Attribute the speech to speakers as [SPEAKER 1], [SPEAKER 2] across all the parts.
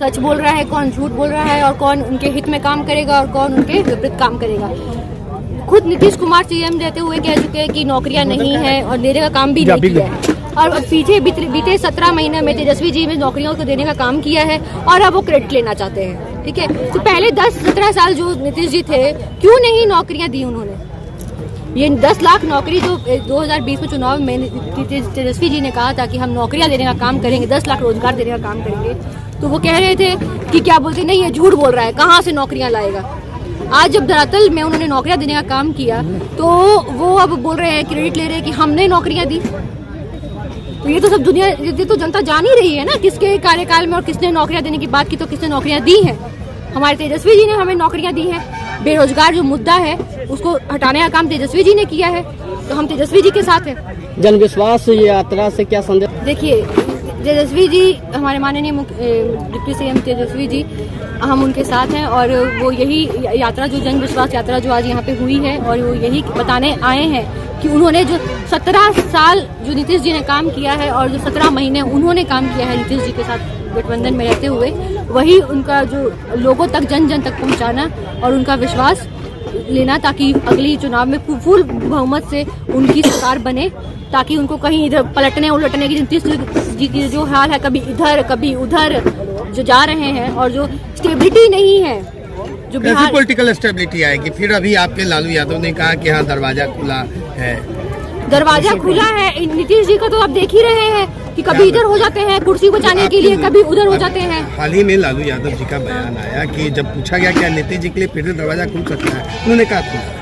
[SPEAKER 1] सच बोल रहा है, कौन झूठ बोल रहा है और कौन उनके हित में काम करेगा और कौन उनके विपरीत काम करेगा। खुद नीतीश कुमार सीएम रहते हुए कह चुके हैं कि नौकरियां नहीं है और देने का काम भी नहीं किया है। और पीछे बीते 17 महीने में तेजस्वी जी में नौकरियों को देने का काम किया है और अब वो क्रेडिट लेना चाहते हैं। ठीक है, तो पहले 10-17 साल जो नीतीश जी थे, क्यों नहीं नौकरियां दी उन्होंने? ये 10 लाख नौकरी जो 2020 में चुनाव में तेजस्वी जी ने कहा था कि हम नौकरियां देने का काम करेंगे, 10 लाख रोजगार देने का काम करेंगे, तो वो कह रहे थे कि क्या बोलते नहीं, ये झूठ बोल रहा है, कहाँ से नौकरियां लाएगा। आज जब धरातल में उन्होंने नौकरियां देने का काम किया तो वो अब बोल रहे हैं, क्रेडिट ले रहे हैं कि हमने नौकरियां दी। तो ये तो सब दुनिया, ये तो जनता जान ही रही है ना किसके कार्यकाल में और किसने नौकरियां देने की बात की, तो किसने नौकरियां दी हैं। हमारे तेजस्वी जी ने हमें नौकरियां दी हैं। बेरोजगार जो मुद्दा है उसको हटाने का काम तेजस्वी जी ने किया है, तो हम तेजस्वी जी के साथ हैं।
[SPEAKER 2] जन विश्वास यात्रा से क्या संदेश?
[SPEAKER 1] देखिए, तेजस्वी जी हमारे माननीय डिप्टी सीएम तेजस्वी जी, हम उनके साथ हैं और वो यही यात्रा जो जन विश्वास यात्रा जो आज यहाँ पे हुई है और वो यही बताने आए हैं कि उन्होंने जो 17 साल जो नीतीश जी ने काम किया है और जो 17 महीने उन्होंने काम किया है नीतीश जी के साथ गठबंधन में रहते हुए, वही उनका जो लोगों तक जन जन तक पहुँचाना और उनका विश्वास लेना, ताकि अगली चुनाव में फुल बहुमत से उनकी सरकार बने, ताकि उनको कहीं इधर पलटने उलटने की नीतीश जी की जो हाल है, कभी इधर कभी उधर जो जा रहे हैं और जो स्टेबिलिटी नहीं है, जो बिहार
[SPEAKER 3] पॉलिटिकल स्टेबिलिटी आएगी। फिर अभी आपके लालू यादव ने कहा कि हाँ दरवाजा खुला है,
[SPEAKER 1] दरवाजा खुला है। नीतीश जी का तो आप देख ही रहे हैं कि कभी इधर हो जाते हैं कुर्सी बचाने के लिए, कभी उधर हो जाते हैं।
[SPEAKER 3] हाल ही में लालू यादव जी का बयान आया कि जब पूछा गया क्या नीतीश जी के लिए फिर दरवाजा खुल सकता है, उन्होंने कहा खुला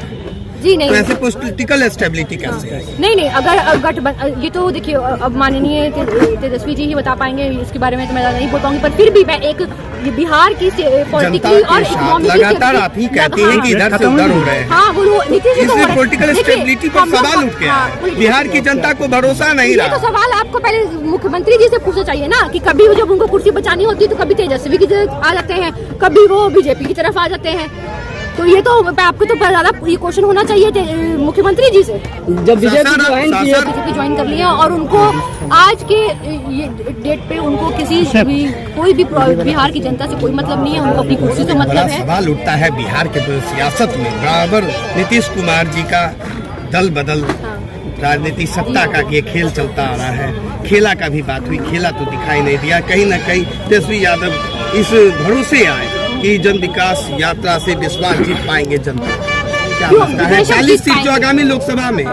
[SPEAKER 1] जी नहीं।
[SPEAKER 3] तो ऐसे पॉलिटिकल स्टेबिलिटी कैसे है?
[SPEAKER 1] नहीं, अगर ये तो देखिए, अब माननीय तेजस्वी जी ही बता पाएंगे, इसके बारे में तो मैं ज़्यादा नहीं बोल पाऊंगी, पर फिर भी मैं एक बिहार की पॉलिटिकल और इकोनॉमिक
[SPEAKER 3] लगातार आप ही कहते हैं कि इधर से उधर हो रहे हैं।
[SPEAKER 1] हाँ, वो नीतीश जी
[SPEAKER 3] इसलिए पॉलिटिकल स्टेबिलिटी पर सवाल उठ गया है। बिहार की जनता को भरोसा नहीं रहा।
[SPEAKER 1] तो सवाल आपको पहले मुख्यमंत्री जी से पूछना चाहिए ना कि कभी जब उनको कुर्सी बचानी होती है तो कभी तेजस्वी की तरफ आ जाते हैं, कभी वो बीजेपी की तरफ आ जाते हैं। तो ये तो आपको तो ज्यादा ये क्वेश्चन होना चाहिए मुख्यमंत्री जी से।
[SPEAKER 2] जब बीजेपी
[SPEAKER 1] ज्वाइन कर लिया और उनको आज के ये डेट पे उनको कोई भी बिहार की जनता से कोई मतलब नहीं है, उनको अपनी कुर्सी से मतलब है।
[SPEAKER 3] सवाल उठता है बिहार के सियासत में बराबर नीतीश कुमार जी का दल बदल राजनीति सत्ता का ये खेल चलता आ रहा है। खेला का भी बात हुई, खेला तो दिखाई नहीं दिया। कहीं ना कहीं तेजस्वी यादव इस भरोसे आए कि जन विकास यात्रा से विश्वास जीत पाएंगे जनता। क्या लगता है 40 सीट जो आगामी लोकसभा में,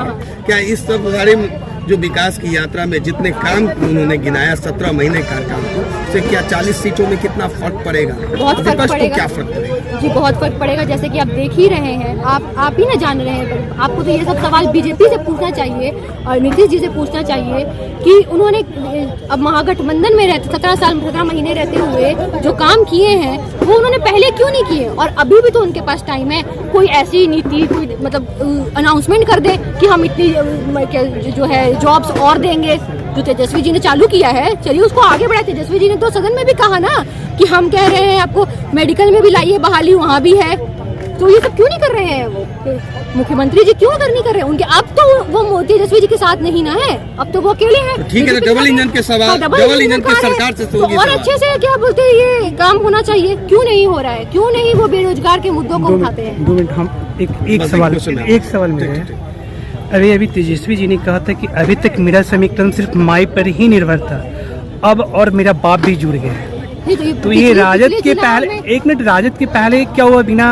[SPEAKER 3] क्या इस सब सारे जो विकास की यात्रा में जितने काम उन्होंने गिनाया 17 महीने का काम, से क्या 40 सीटों में कितना फर्क पड़ेगा?
[SPEAKER 1] बहुत फर्क पड़ेगा।
[SPEAKER 3] क्या फर्क पड़ेगा
[SPEAKER 1] जी? बहुत फर्क पड़ेगा। जैसे कि आप देख ही रहे हैं, आप ही ना जान रहे हैं। आपको तो ये सब सवाल बीजेपी से पूछना चाहिए और नीतीश जी से पूछना चाहिए कि उन्होंने अब महागठबंधन में रहते 17 महीने रहते हुए जो काम किए हैं वो उन्होंने पहले क्यों नहीं किए? और अभी भी तो उनके पास टाइम है। कोई ऐसी नीति, कोई मतलब अनाउंसमेंट कर दे कि हम इतनी जो है जॉब्स और देंगे, जो तेजस्वी जी ने चालू किया है, चलिए उसको आगे बढ़ाए। तेजस्वी जी ने तो सदन में भी कहा ना कि हम कह रहे हैं आपको मेडिकल में भी लाइए बहाली, वहाँ भी है। तो ये सब क्यों नहीं कर रहे हैं वो मुख्यमंत्री जी? क्यों नहीं कर रहे हैं उनके? अब तो वो तेजस्वी जी के साथ नहीं ना है, अब तो वो अकेले हैं।
[SPEAKER 3] ठीक है, डबल इंजन के सवाल, डबल इंजन की सरकार से तो
[SPEAKER 1] और अच्छे से क्या बोलते हैं, ये काम होना चाहिए। क्यों नहीं हो रहा है? क्यों नहीं वो बेरोजगार के मुद्दों को उठाते हैं?
[SPEAKER 4] 2 मिनट हम एक सवाल में अभी तेजस्वी जी ने कहा था कि अभी तक मेरा समीकरण सिर्फ माई पर ही निर्भर था, अब और मेरा बाप भी जुड़ गया। तो ये राजद के पहले, एक मिनट, राजद के पहले क्या हुआ? बिना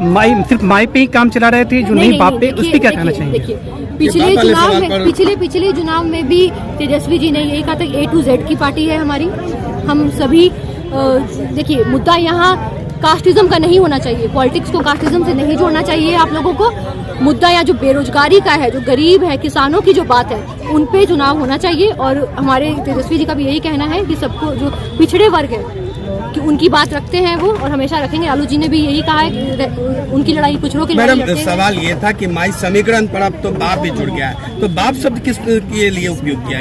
[SPEAKER 4] माई, सिर्फ माई पे ही काम चला रहे थे, जो नहीं बाप पे, उस पर क्या कहना चाहिए?
[SPEAKER 1] पिछले चुनाव में भी तेजस्वी जी ने यही कहा था A to Z की पार्टी है हमारी। हम सभी देखिए, मुद्दा यहाँ कास्टिज्म का नहीं होना चाहिए, पॉलिटिक्स को कास्टिज्म से नहीं जोड़ना चाहिए आप लोगों को। मुद्दा यहाँ जो बेरोजगारी का है, जो गरीब है, किसानों की जो बात है, उन पे चुनाव होना चाहिए। और हमारे तेजस्वी जी का भी यही कहना है कि सबको, जो पिछड़े वर्ग है, कि उनकी बात रखते हैं वो और हमेशा रखेंगे। लालू जी ने भी यही कहा है कि उनकी लड़ाई पिछड़ों की लड़ाई
[SPEAKER 3] लड़ते हैं। सवाल ये था कि माई समीकरण पर अब तो बाप भी जुड़ गया है, तो बाप शब्द किस के लिए उपयोग किया है?